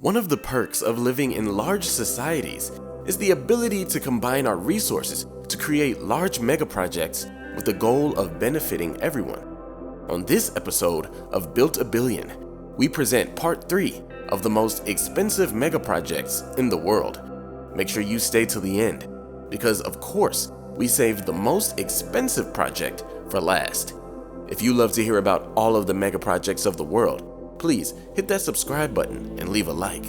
One of the perks of living in large societies is the ability to combine our resources to create large megaprojects with the goal of benefiting everyone. On this episode of Built a Billion, we present part 3 of the most expensive megaprojects in the world. Make sure you stay till the end, because of course, we saved the most expensive project for last. If you love to hear about all of the megaprojects of the world, please hit that subscribe button and leave a like.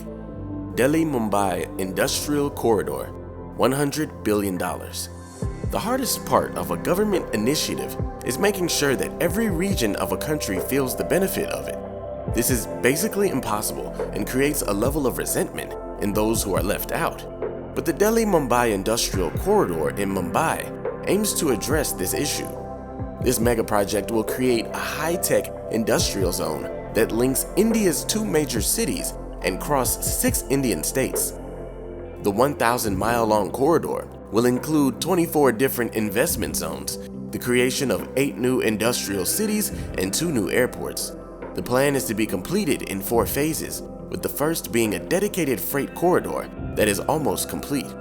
Delhi-Mumbai Industrial Corridor, $100 billion. The hardest part of a government initiative is making sure that every region of a country feels the benefit of it. This is basically impossible and creates a level of resentment in those who are left out. But the Delhi-Mumbai Industrial Corridor in Mumbai aims to address this issue. This megaproject will create a high-tech industrial zone that links India's 2 major cities and cross 6 Indian states. The 1,000-mile-long corridor will include 24 different investment zones, the creation of 8 new industrial cities and 2 new airports. The plan is to be completed in 4 phases, with the first being a dedicated freight corridor that is almost complete.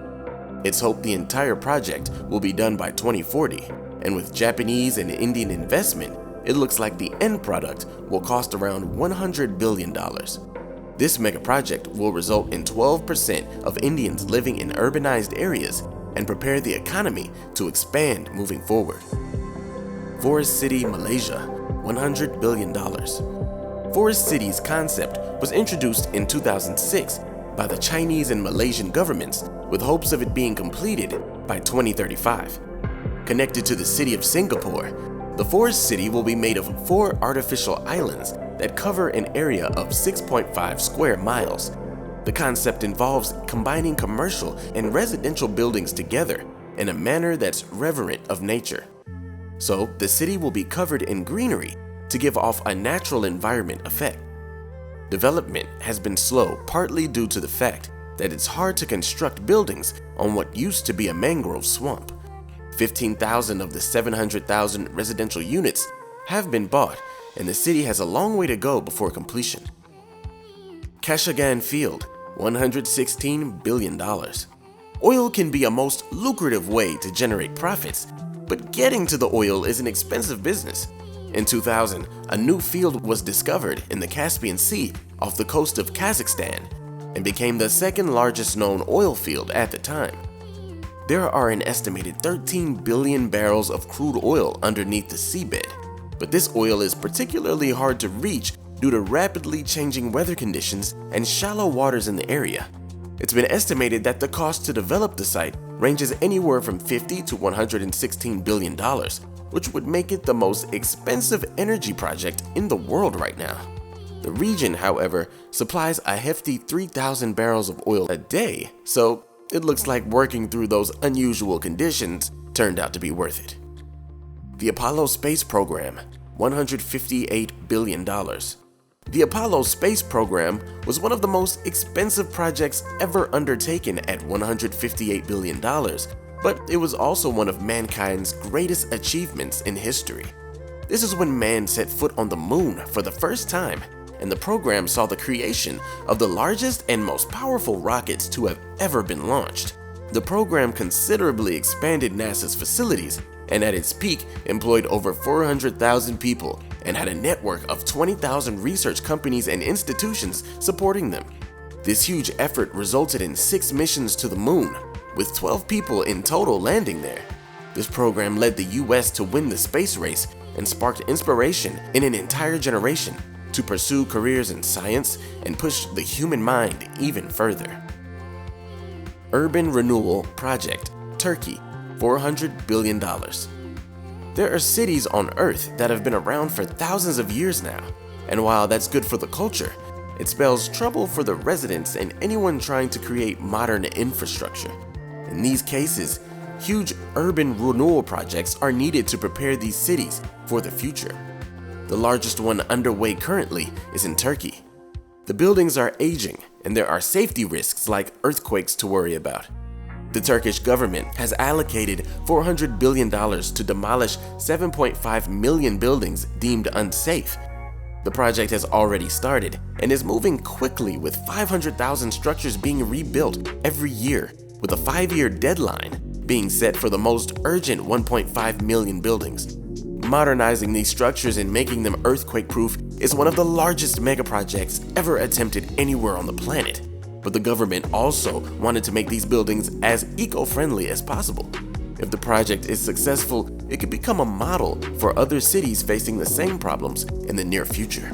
It's hoped the entire project will be done by 2040, and with Japanese and Indian investment, it looks like the end product will cost around $100 billion. This megaproject will result in 12% of Indians living in urbanized areas and prepare the economy to expand moving forward. Forest City, Malaysia, $100 billion. Forest City's concept was introduced in 2006 by the Chinese and Malaysian governments with hopes of it being completed by 2035. Connected to the city of Singapore, the Forest City will be made of 4 artificial islands that cover an area of 6.5 square miles. The concept involves combining commercial and residential buildings together in a manner that's reverent of nature. So, the city will be covered in greenery to give off a natural environment effect. Development has been slow partly due to the fact that it's hard to construct buildings on what used to be a mangrove swamp. 15,000 of the 700,000 residential units have been bought, and the city has a long way to go before completion. Kashagan Field, $116 billion. Oil can be a most lucrative way to generate profits, but getting to the oil is an expensive business. In 2000, a new field was discovered in the Caspian Sea off the coast of Kazakhstan and became the second largest known oil field at the time. There are an estimated 13 billion barrels of crude oil underneath the seabed, but this oil is particularly hard to reach due to rapidly changing weather conditions and shallow waters in the area. It's been estimated that the cost to develop the site ranges anywhere from $50 to $116 billion, which would make it the most expensive energy project in the world right now. The region, however, supplies a hefty 3,000 barrels of oil a day, so it looks like working through those unusual conditions turned out to be worth it. The Apollo space program, $158 billion. The Apollo space program was one of the most expensive projects ever undertaken at $158 billion, but it was also one of mankind's greatest achievements in history. This is when man set foot on the moon for the first time, and the program saw the creation of the largest and most powerful rockets to have ever been launched. The program considerably expanded NASA's facilities and at its peak employed over 400,000 people and had a network of 20,000 research companies and institutions supporting them. This huge effort resulted in 6 missions to the moon, with 12 people in total landing there. This program led the US to win the space race and sparked inspiration in an entire generation to pursue careers in science and push the human mind even further. Urban Renewal Project, Turkey, $400 billion. There are cities on Earth that have been around for thousands of years now, and while that's good for the culture, it spells trouble for the residents and anyone trying to create modern infrastructure. In these cases, huge urban renewal projects are needed to prepare these cities for the future. The largest one underway currently is in Turkey. The buildings are aging, and there are safety risks like earthquakes to worry about. The Turkish government has allocated $400 billion to demolish 7.5 million buildings deemed unsafe. The project has already started and is moving quickly, with 500,000 structures being rebuilt every year, with a 5-year deadline being set for the most urgent 1.5 million buildings. Modernizing these structures and making them earthquake-proof is one of the largest megaprojects ever attempted anywhere on the planet. But the government also wanted to make these buildings as eco-friendly as possible. If the project is successful, it could become a model for other cities facing the same problems in the near future.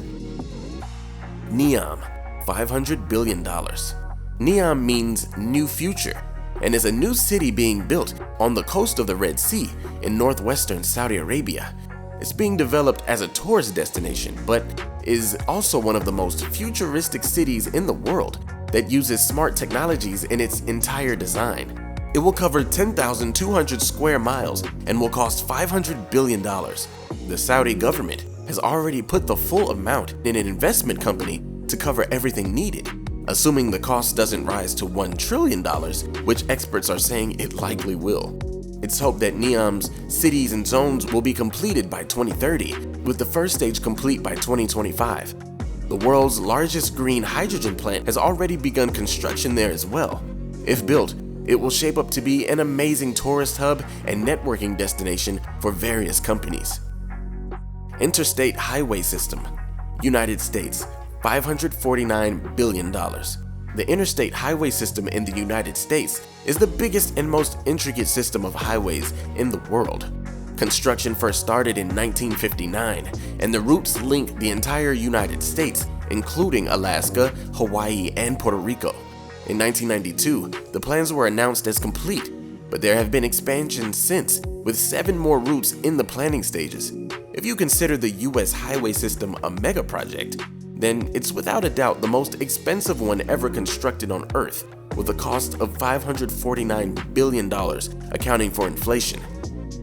NEOM, $500 billion. NEOM means new future and is a new city being built on the coast of the Red Sea in northwestern Saudi Arabia. It's being developed as a tourist destination, but is also one of the most futuristic cities in the world that uses smart technologies in its entire design. It will cover 10,200 square miles and will cost $500 billion. The Saudi government has already put the full amount in an investment company to cover everything needed, assuming the cost doesn't rise to $1 trillion, which experts are saying it likely will. It's hoped that NEOM's cities and zones will be completed by 2030, with the first stage complete by 2025. The world's largest green hydrogen plant has already begun construction there as well. If built, it will shape up to be an amazing tourist hub and networking destination for various companies. Interstate Highway System, United States, $549 billion. The interstate highway system in the United States is the biggest and most intricate system of highways in the world. Construction first started in 1959, and the routes link the entire United States, including Alaska, Hawaii, and Puerto Rico. In 1992, the plans were announced as complete, but there have been expansions since, with 7 more routes in the planning stages. If you consider the US highway system a mega project, then it's without a doubt the most expensive one ever constructed on Earth, with a cost of $549 billion, accounting for inflation.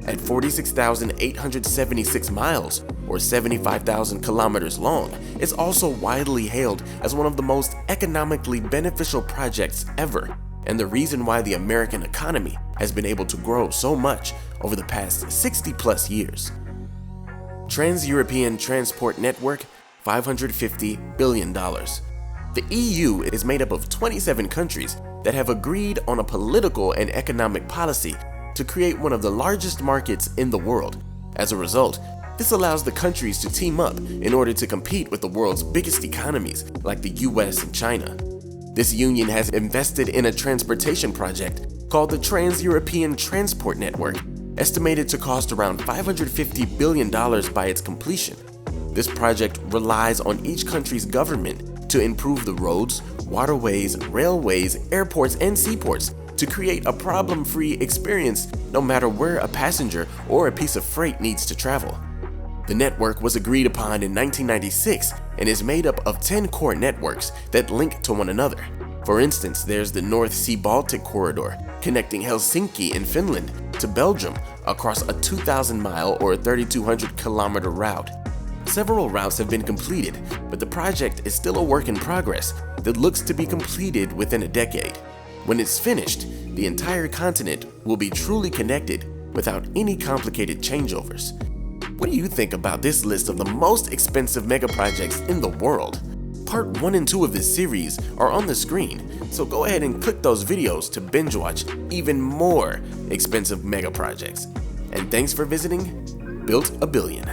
At 46,876 miles, or 75,000 kilometers long, it's also widely hailed as one of the most economically beneficial projects ever, and the reason why the American economy has been able to grow so much over the past 60+ years. Trans-European Transport Network, $550 billion. The EU is made up of 27 countries that have agreed on a political and economic policy to create one of the largest markets in the world. As a result, this allows the countries to team up in order to compete with the world's biggest economies like the US and China. This union has invested in a transportation project called the Trans-European Transport Network, estimated to cost around $550 billion by its completion. This project relies on each country's government to improve the roads, waterways, railways, airports, and seaports to create a problem-free experience no matter where a passenger or a piece of freight needs to travel. The network was agreed upon in 1996 and is made up of 10 core networks that link to one another. For instance, there's the North Sea-Baltic corridor, connecting Helsinki in Finland to Belgium across a 2,000-mile or 3,200-kilometer route. Several routes have been completed, but the project is still a work in progress that looks to be completed within a decade. When it's finished, the entire continent will be truly connected without any complicated changeovers. What do you think about this list of the most expensive megaprojects in the world? Part 1 and 2 of this series are on the screen, so go ahead and click those videos to binge watch even more expensive megaprojects. And thanks for visiting Built a Billion.